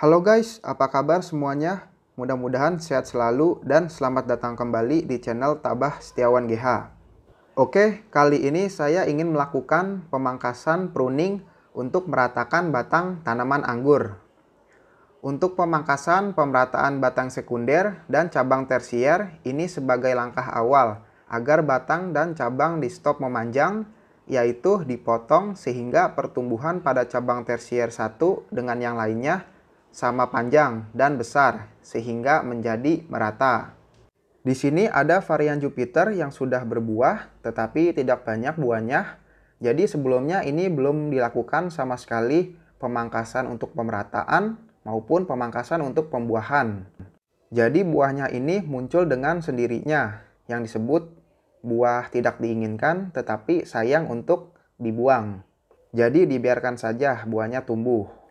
Halo guys, apa kabar semuanya? Mudah-mudahan sehat selalu dan selamat datang kembali di channel Tabah Setiawan GH. Oke, kali ini saya ingin melakukan pemangkasan pruning untuk meratakan batang tanaman anggur. Untuk pemangkasan pemerataan batang sekunder dan cabang tersier ini sebagai langkah awal agar batang dan cabang di stop memanjang, yaitu dipotong sehingga pertumbuhan pada cabang tersier satu dengan yang lainnya sama panjang dan besar sehingga menjadi merata. Di sini ada varian Jupiter yang sudah berbuah tetapi tidak banyak buahnya. Jadi sebelumnya ini belum dilakukan sama sekali pemangkasan untuk pemerataan maupun pemangkasan untuk pembuahan. Jadi buahnya ini muncul dengan sendirinya yang disebut buah tidak diinginkan tetapi sayang untuk dibuang. Jadi dibiarkan saja buahnya tumbuh.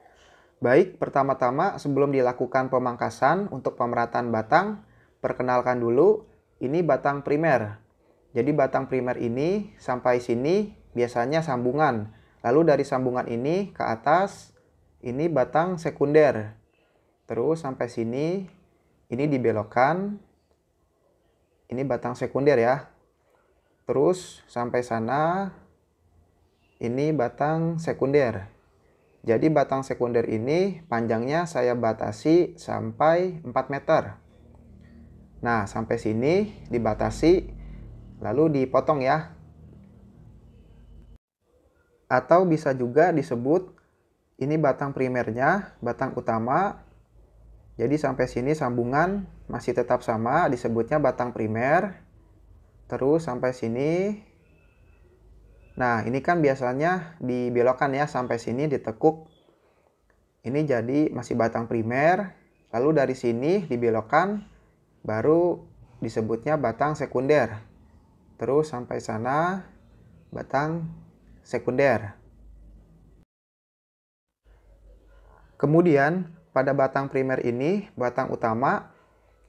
Baik, pertama-tama sebelum dilakukan pemangkasan untuk pemerataan batang, perkenalkan dulu, ini batang primer. Jadi batang primer ini sampai sini biasanya sambungan. Lalu dari sambungan ini ke atas, ini batang sekunder. Terus sampai sini, ini dibelokkan. Ini batang sekunder ya. Terus sampai sana, ini batang sekunder. Jadi batang sekunder ini panjangnya saya batasi sampai 4 meter. Nah, sampai sini dibatasi, lalu dipotong ya. Atau bisa juga disebut, ini batang primernya, batang utama. Jadi sampai sini sambungan masih tetap sama, disebutnya batang primer. Terus sampai sini. Nah, ini kan biasanya dibelokkan ya, sampai sini ditekuk. Ini jadi masih batang primer, lalu dari sini dibelokkan, baru disebutnya batang sekunder. Terus sampai sana, batang sekunder. Kemudian, pada batang primer ini, batang utama,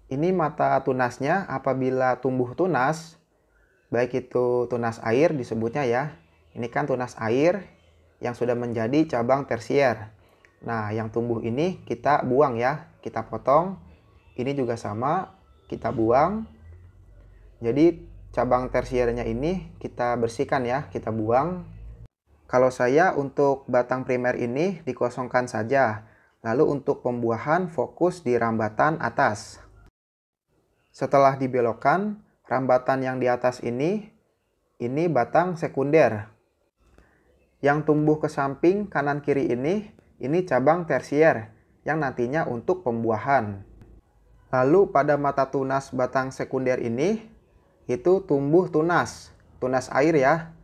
ini mata tunasnya apabila tumbuh tunas, baik itu tunas air disebutnya ya. Ini kan tunas air yang sudah menjadi cabang tersier. Nah, yang tumbuh ini kita buang ya, kita potong. Ini juga sama, kita buang. Jadi cabang tersiernya ini kita bersihkan ya, kita buang. Kalau saya untuk batang primer ini dikosongkan saja. Lalu untuk pembuahan fokus di rambatan atas. Setelah dibelokkan, rambatan yang di atas ini batang sekunder. Yang tumbuh ke samping kanan kiri ini cabang tersier yang nantinya untuk pembuahan. Lalu pada mata tunas batang sekunder ini itu tumbuh tunas air ya.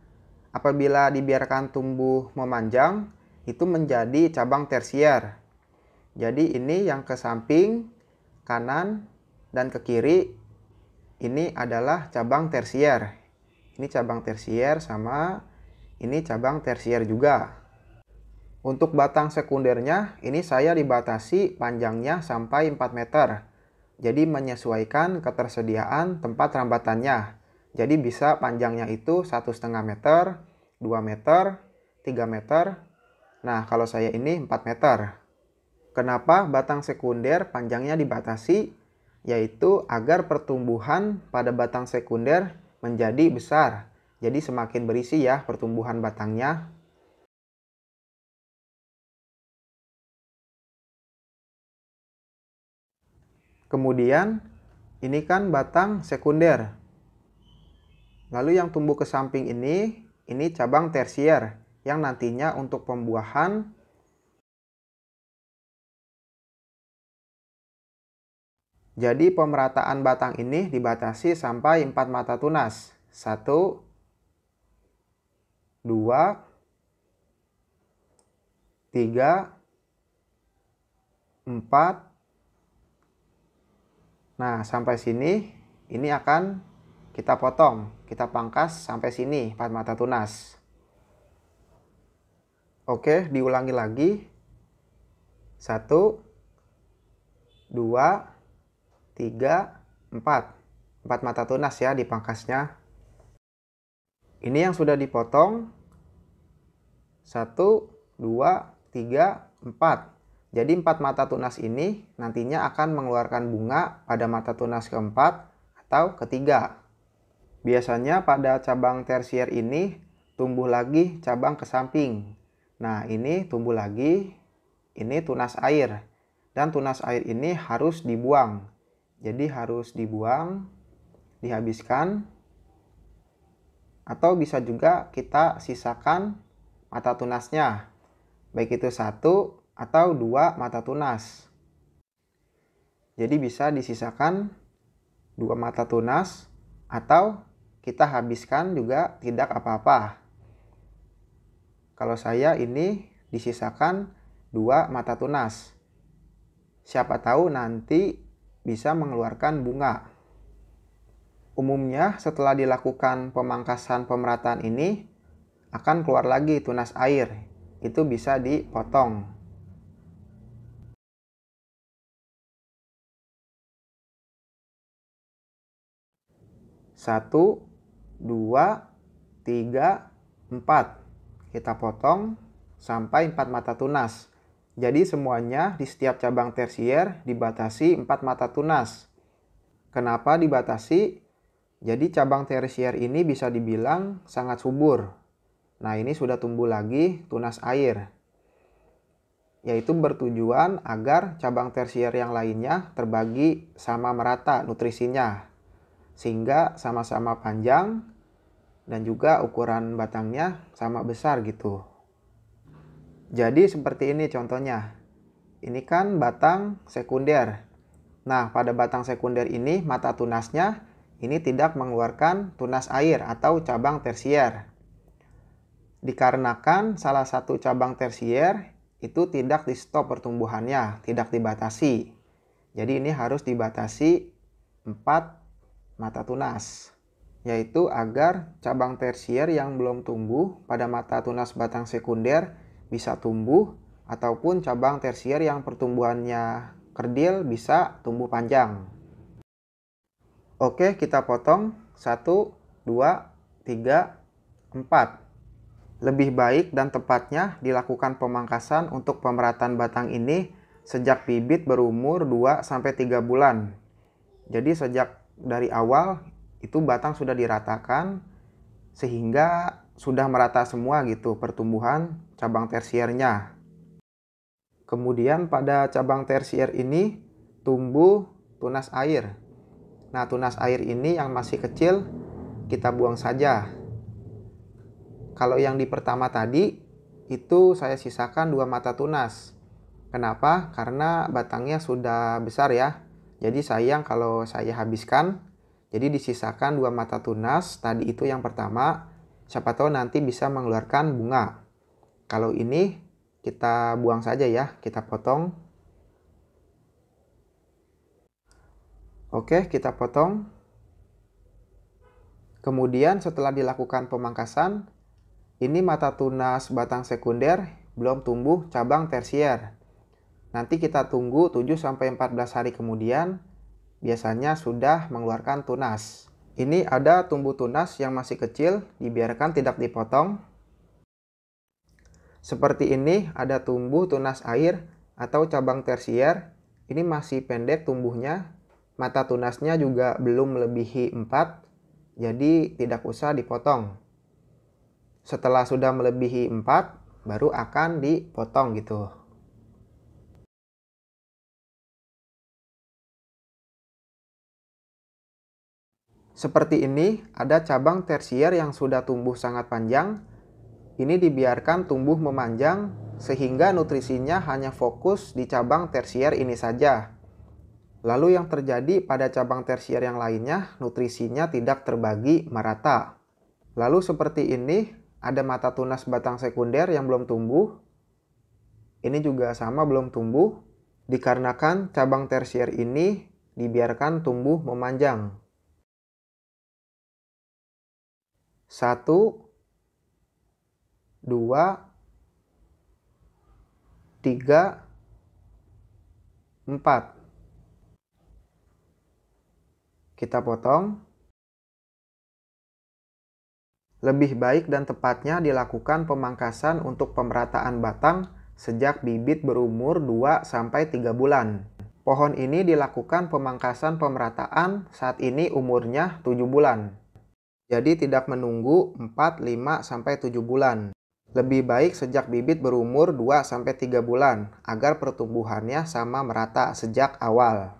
Apabila dibiarkan tumbuh memanjang itu menjadi cabang tersier. Jadi ini yang ke samping kanan dan ke kiri ini adalah cabang tersier. Ini cabang tersier sama ini cabang tersier juga. Untuk batang sekundernya, ini saya dibatasi panjangnya sampai 4 meter. Jadi menyesuaikan ketersediaan tempat rambatannya. Jadi bisa panjangnya itu 1,5 meter, 2 meter, 3 meter. Nah, kalau saya ini 4 meter. Kenapa batang sekunder panjangnya dibatasi? Yaitu agar pertumbuhan pada batang sekunder menjadi besar. Jadi semakin berisi ya pertumbuhan batangnya. Kemudian ini kan batang sekunder. Lalu yang tumbuh ke samping ini cabang tersier yang nantinya untuk pembuahan. Jadi pemerataan batang ini dibatasi sampai 4 mata tunas. 1, 2, 3, 4. Nah, sampai sini ini akan kita potong, kita pangkas sampai sini 4 mata tunas. Oke, diulangi lagi. 1, 2, 3, 4. 4 mata tunas ya dipangkasnya. Ini yang sudah dipotong. 1, 2, 3, 4. Jadi 4 mata tunas ini nantinya akan mengeluarkan bunga pada mata tunas keempat atau ketiga. Biasanya pada cabang tersier ini tumbuh lagi cabang ke samping. Nah, ini tumbuh lagi, ini tunas air. Dan tunas air ini harus dibuang. Jadi harus dibuang, dihabiskan, atau bisa juga kita sisakan mata tunasnya. Baik itu 1 atau 2 mata tunas. Jadi bisa disisakan 2 mata tunas atau kita habiskan juga tidak apa-apa. Kalau saya ini disisakan 2 mata tunas. Siapa tahu nanti bisa mengeluarkan bunga. Umumnya setelah dilakukan pemangkasan pemerataan ini akan keluar lagi tunas air. Itu bisa dipotong. Satu, 2, 3, 4. Kita potong sampai 4 mata tunas. Jadi semuanya di setiap cabang tersier dibatasi 4 mata tunas. Kenapa dibatasi? Jadi cabang tersier ini bisa dibilang sangat subur. Nah, ini sudah tumbuh lagi tunas air. Yaitu bertujuan agar cabang tersier yang lainnya terbagi sama merata nutrisinya. Sehingga sama-sama panjang dan juga ukuran batangnya sama besar gitu. Jadi seperti ini contohnya. Ini kan batang sekunder. Nah, pada batang sekunder ini mata tunasnya ini tidak mengeluarkan tunas air atau cabang tersier. Dikarenakan salah satu cabang tersier itu tidak di stop pertumbuhannya, tidak dibatasi. Jadi ini harus dibatasi 4 mata tunas. Yaitu agar cabang tersier yang belum tumbuh pada mata tunas batang sekunder bisa tumbuh, ataupun cabang tersier yang pertumbuhannya kerdil bisa tumbuh panjang. Oke, kita potong 1, 2, 3, 4. Lebih baik dan tepatnya dilakukan pemangkasan untuk pemerataan batang ini sejak bibit berumur 2-3 bulan. Jadi sejak dari awal itu batang sudah diratakan sehingga sudah merata semua gitu pertumbuhan cabang tersiernya. Kemudian pada cabang tersier ini tumbuh tunas air. Nah, tunas air ini yang masih kecil kita buang saja. Kalau yang di pertama tadi itu saya sisakan 2 mata tunas. Kenapa? Karena batangnya sudah besar ya. Jadi sayang kalau saya habiskan. Jadi disisakan 2 mata tunas. Tadi itu yang pertama. Siapa tahu nanti bisa mengeluarkan bunga. Kalau ini kita buang saja ya. Kita potong. Oke, kita potong. Kemudian setelah dilakukan pemangkasan, ini mata tunas batang sekunder belum tumbuh cabang tersier. Nanti kita tunggu 7-14 hari kemudian, biasanya sudah mengeluarkan tunas. Ini ada tumbuh tunas yang masih kecil, dibiarkan tidak dipotong. Seperti ini ada tumbuh tunas air atau cabang tersier. Ini masih pendek tumbuhnya. Mata tunasnya juga belum melebihi 4, jadi tidak usah dipotong. Setelah sudah melebihi 4, baru akan dipotong gitu. Seperti ini, ada cabang tersier yang sudah tumbuh sangat panjang. Ini dibiarkan tumbuh memanjang sehingga nutrisinya hanya fokus di cabang tersier ini saja. Lalu yang terjadi pada cabang tersier yang lainnya, nutrisinya tidak terbagi merata. Lalu seperti ini, ada mata tunas batang sekunder yang belum tumbuh. Ini juga sama belum tumbuh, dikarenakan cabang tersier ini dibiarkan tumbuh memanjang. 1, 2, 3, 4. Kita potong. Lebih baik dan tepatnya dilakukan pemangkasan untuk pemerataan batang sejak bibit berumur 2-3 bulan. Pohon ini dilakukan pemangkasan pemerataan saat ini umurnya 7 bulan. Jadi tidak menunggu 4, 5, sampai 7 bulan. Lebih baik sejak bibit berumur 2-3 bulan agar pertumbuhannya sama merata sejak awal.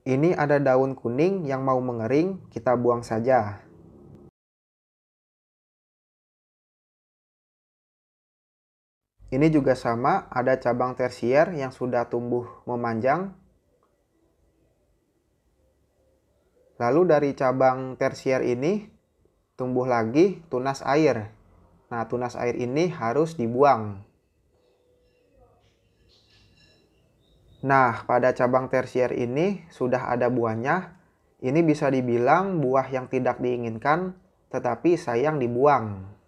Ini ada daun kuning yang mau mengering, kita buang saja. Ini juga sama, ada cabang tersier yang sudah tumbuh memanjang. Lalu dari cabang tersier ini tumbuh lagi tunas air. Nah, tunas air ini harus dibuang. Nah, pada cabang tersier ini sudah ada buahnya. Ini bisa dibilang buah yang tidak diinginkan, tetapi sayang dibuang.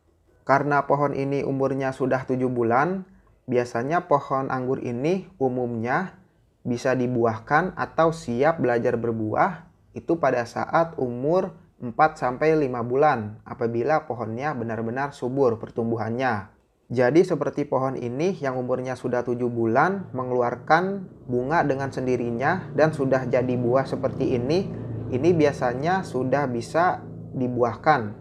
Karena pohon ini umurnya sudah 7 bulan, biasanya pohon anggur ini umumnya bisa dibuahkan atau siap belajar berbuah itu pada saat umur 4-5 bulan apabila pohonnya benar-benar subur pertumbuhannya. Jadi seperti pohon ini yang umurnya sudah 7 bulan mengeluarkan bunga dengan sendirinya dan sudah jadi buah seperti ini biasanya sudah bisa dibuahkan.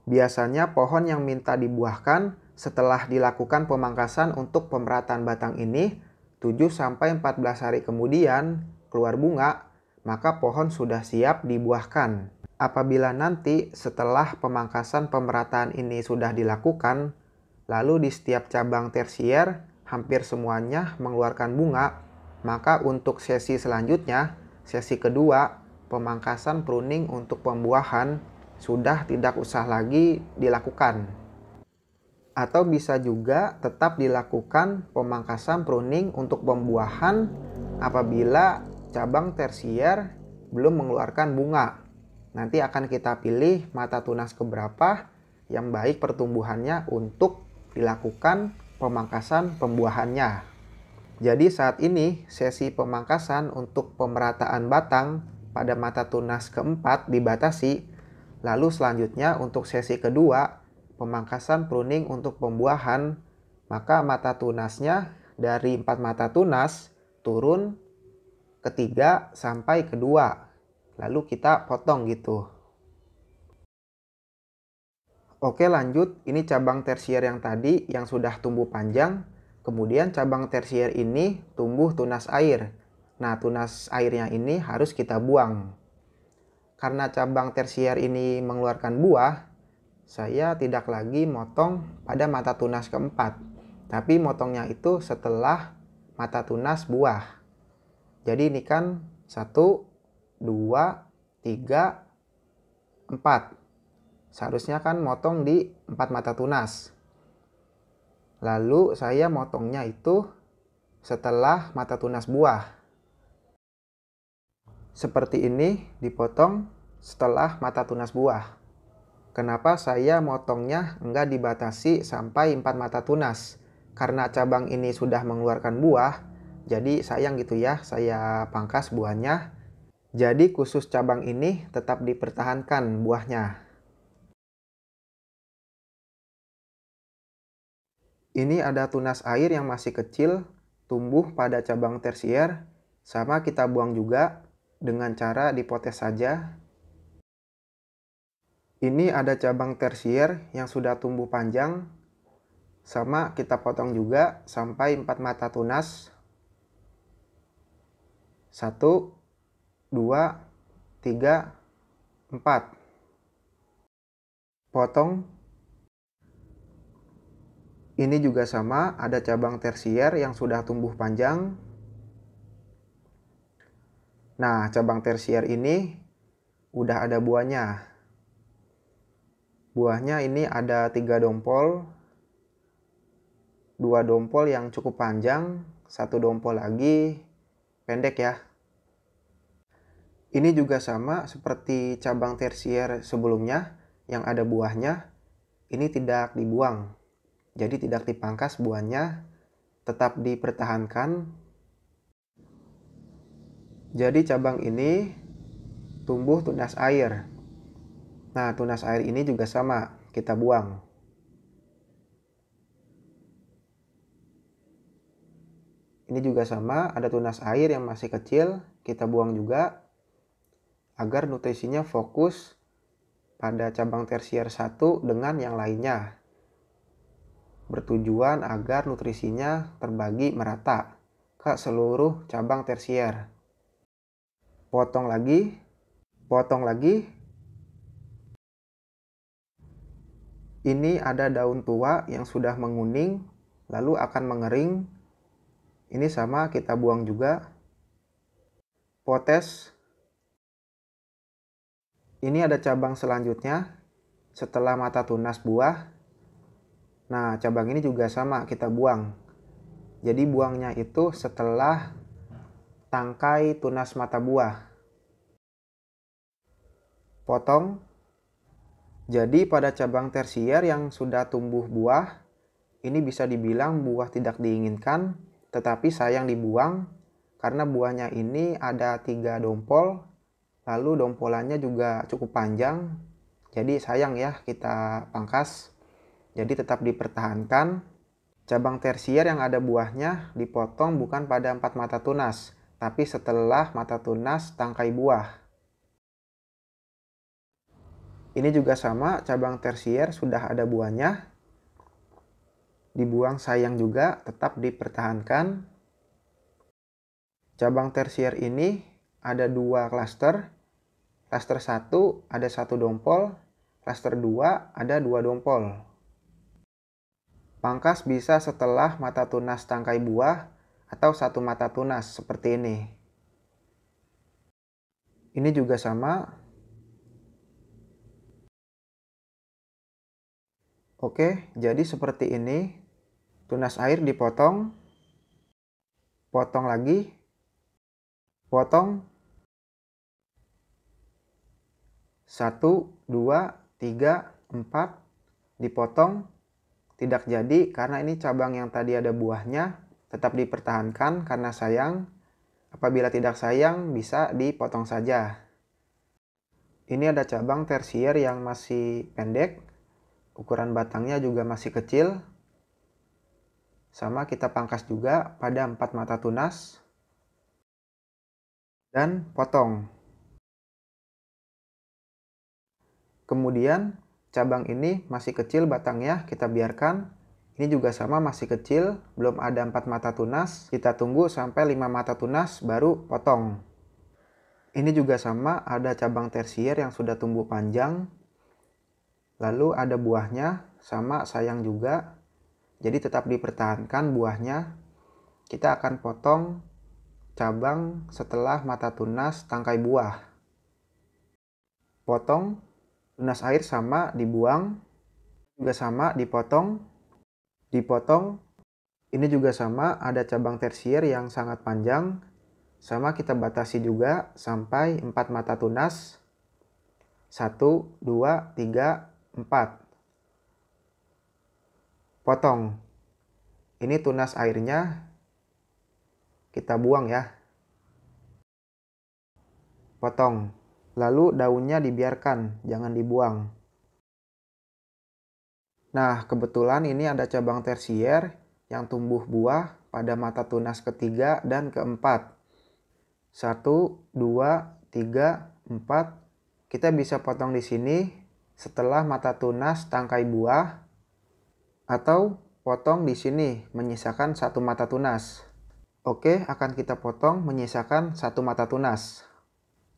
Biasanya pohon yang minta dibuahkan setelah dilakukan pemangkasan untuk pemerataan batang ini 7-14 hari kemudian keluar bunga, maka pohon sudah siap dibuahkan. Apabila nanti setelah pemangkasan pemerataan ini sudah dilakukan, lalu di setiap cabang tersier hampir semuanya mengeluarkan bunga, maka untuk sesi selanjutnya, sesi kedua, pemangkasan pruning untuk pembuahan sudah tidak usah lagi dilakukan. Atau bisa juga tetap dilakukan pemangkasan pruning untuk pembuahan apabila cabang tersier belum mengeluarkan bunga. Nanti akan kita pilih mata tunas keberapa yang baik pertumbuhannya untuk dilakukan pemangkasan pembuahannya. Jadi saat ini sesi pemangkasan untuk pemerataan batang pada mata tunas keempat dibatasi. Lalu selanjutnya untuk sesi kedua, pemangkasan pruning untuk pembuahan, maka mata tunasnya dari 4 mata tunas turun ke 3 sampai ke 2. Lalu kita potong gitu. Oke lanjut, ini cabang tersier yang tadi yang sudah tumbuh panjang. Kemudian cabang tersier ini tumbuh tunas air. Nah, tunas airnya ini harus kita buang. Karena cabang tersier ini mengeluarkan buah, saya tidak lagi motong pada mata tunas keempat. Tapi motongnya itu setelah mata tunas buah. Jadi ini kan 1, 2, 3, 4. Seharusnya kan motong di 4 mata tunas. Lalu saya motongnya itu setelah mata tunas buah. Seperti ini dipotong setelah mata tunas buah. Kenapa saya motongnya enggak dibatasi sampai 4 mata tunas? Karena cabang ini sudah mengeluarkan buah, jadi sayang gitu ya, saya pangkas buahnya. Jadi khusus cabang ini tetap dipertahankan buahnya. Ini ada tunas air yang masih kecil, tumbuh pada cabang tersier, sama kita buang juga dengan cara dipotes saja. Ini ada cabang tersier yang sudah tumbuh panjang, sama kita potong juga sampai 4 mata tunas. 1, 2, 3, 4. Potong. Ini juga sama, ada cabang tersier yang sudah tumbuh panjang. Nah, cabang tersier ini udah ada buahnya. Buahnya ini ada 3 dompol. 2 dompol yang cukup panjang, 1 dompol lagi pendek ya. Ini juga sama seperti cabang tersier sebelumnya yang ada buahnya. Ini tidak dibuang. Jadi tidak dipangkas buahnya, tetap dipertahankan. Jadi cabang ini tumbuh tunas air. Nah, tunas air ini juga sama, kita buang. Ini juga sama, ada tunas air yang masih kecil, kita buang juga agar nutrisinya fokus pada cabang tersier 1 dengan yang lainnya. Bertujuan agar nutrisinya terbagi merata ke seluruh cabang tersier. Potong lagi, potong lagi. Ini ada daun tua yang sudah menguning, lalu akan mengering. Ini sama, kita buang juga. Potes. Ini ada cabang selanjutnya setelah mata tunas buah. Nah, cabang ini juga sama, kita buang. Jadi buangnya itu setelah tangkai tunas mata buah. Potong. Jadi pada cabang tersier yang sudah tumbuh buah, ini bisa dibilang buah tidak diinginkan, tetapi sayang dibuang karena buahnya ini ada 3 dompol, lalu dompolannya juga cukup panjang, jadi sayang ya kita pangkas. Jadi tetap dipertahankan. Cabang tersier yang ada buahnya dipotong bukan pada 4 mata tunas, tapi setelah mata tunas tangkai buah. Ini juga sama, cabang tersier sudah ada buahnya, dibuang sayang juga, tetap dipertahankan. Cabang tersier ini ada 2 klaster. Klaster 1 ada 1 dompol, klaster 2 ada 2 dompol. Pangkas bisa setelah mata tunas tangkai buah atau 1 mata tunas seperti ini. Ini juga sama. Oke, jadi seperti ini. Tunas air dipotong. Potong lagi. Potong. 1, 2, 3, 4. Dipotong. Tidak jadi karena ini cabang yang tadi ada buahnya. Tetap dipertahankan karena sayang. Apabila tidak sayang, bisa dipotong saja. Ini ada cabang tersier yang masih pendek. Ukuran batangnya juga masih kecil. Sama kita pangkas juga pada 4 mata tunas. Dan potong. Kemudian cabang ini masih kecil batangnya, kita biarkan. Ini juga sama, masih kecil, belum ada 4 mata tunas. Kita tunggu sampai 5 mata tunas baru potong. Ini juga sama, ada cabang tersier yang sudah tumbuh panjang. Lalu ada buahnya, sama sayang juga. Jadi tetap dipertahankan buahnya. Kita akan potong cabang setelah mata tunas tangkai buah. Potong, tunas air sama, dibuang. Juga sama, dipotong. Dipotong. Ini juga sama, ada cabang tersier yang sangat panjang. Sama kita batasi juga sampai 4 mata tunas. 1, 2, 3, 4. Potong. Ini tunas airnya kita buang ya. Potong. Lalu daunnya dibiarkan, jangan dibuang. Nah, kebetulan ini ada cabang tersier yang tumbuh buah pada mata tunas ketiga dan keempat. 1, 2, 3, 4. Kita bisa potong di sini setelah mata tunas tangkai buah, atau potong di sini menyisakan 1 mata tunas. Oke, akan kita potong menyisakan 1 mata tunas.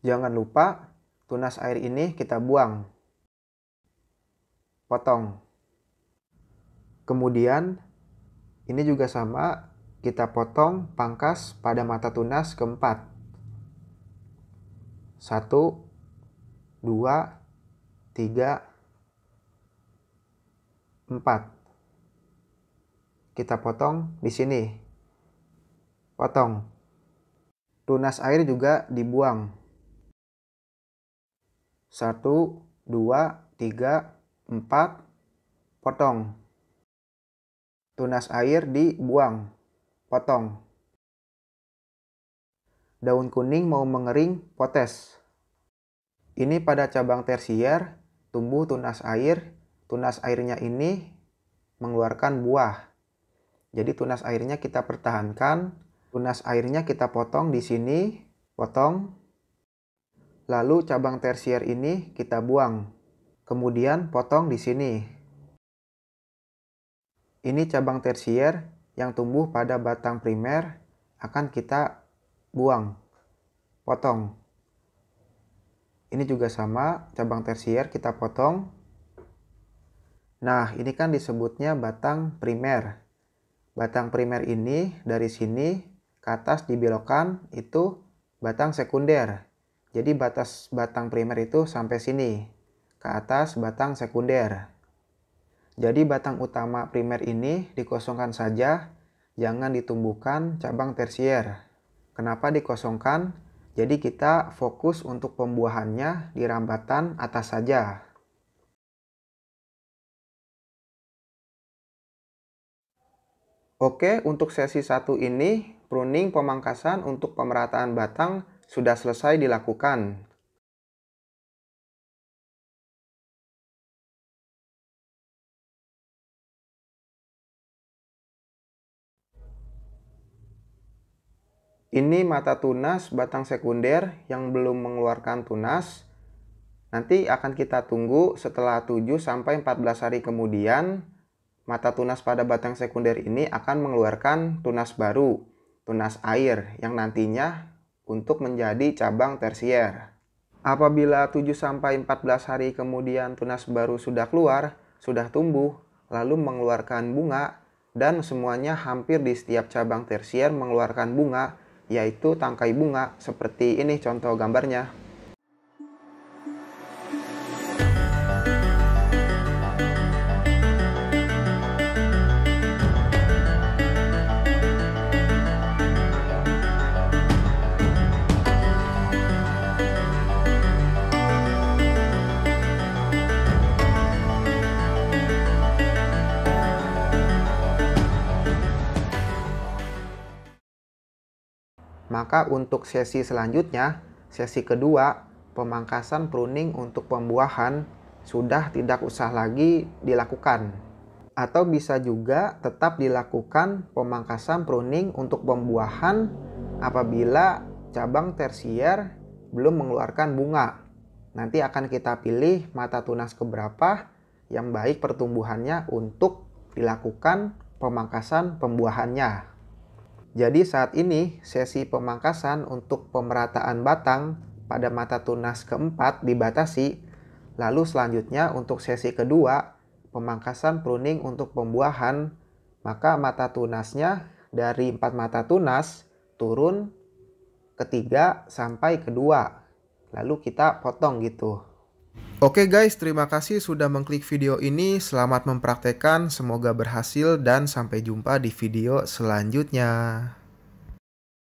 Jangan lupa tunas air ini kita buang. Potong. Kemudian ini juga sama, kita potong pangkas pada mata tunas keempat. 1, 2, 3, 4. Kita potong di sini. Potong. Tunas air juga dibuang. 1, 2, 3, 4. Potong. Tunas air dibuang. Potong. Daun kuning mau mengering, potes. Ini pada cabang tersier, tumbuh tunas air. Tunas airnya ini mengeluarkan buah. Jadi tunas airnya kita pertahankan Tunas airnya kita potong di sini, potong. Lalu cabang tersier ini kita buang. Kemudian potong di sini. Ini cabang tersier yang tumbuh pada batang primer akan kita buang, potong. Ini juga sama, cabang tersier kita potong. Nah, ini kan disebutnya batang primer. Batang primer ini dari sini ke atas dibelokkan itu batang sekunder. Jadi batas batang primer itu sampai sini. Ke atas batang sekunder. Jadi batang utama primer ini dikosongkan saja, jangan ditumbuhkan cabang tersier. Kenapa dikosongkan? Jadi kita fokus untuk pembuahannya di rambatan atas saja. Oke, untuk sesi 1 ini, pruning pemangkasan untuk pemerataan batang sudah selesai dilakukan. Ini mata tunas batang sekunder yang belum mengeluarkan tunas. Nanti akan kita tunggu setelah 7-14 hari kemudian, mata tunas pada batang sekunder ini akan mengeluarkan tunas baru, tunas air yang nantinya untuk menjadi cabang tersier. Apabila 7-14 hari kemudian tunas baru sudah keluar, sudah tumbuh, lalu mengeluarkan bunga, dan semuanya hampir di setiap cabang tersier mengeluarkan bunga, yaitu tangkai bunga seperti ini contoh gambarnya. Maka untuk sesi selanjutnya, sesi kedua, pemangkasan pruning untuk pembuahan sudah tidak usah lagi dilakukan. Atau bisa juga tetap dilakukan pemangkasan pruning untuk pembuahan apabila cabang tersier belum mengeluarkan bunga. Nanti akan kita pilih mata tunas keberapa yang baik pertumbuhannya untuk dilakukan pemangkasan pembuahannya. Jadi saat ini sesi pemangkasan untuk pemerataan batang pada mata tunas keempat dibatasi. Lalu selanjutnya untuk sesi kedua, pemangkasan pruning untuk pembuahan, maka mata tunasnya dari 4 mata tunas turun ke 3 sampai ke 2. Lalu kita potong gitu. Oke guys, terima kasih sudah mengklik video ini. Selamat mempraktekkan, semoga berhasil dan sampai jumpa di video selanjutnya.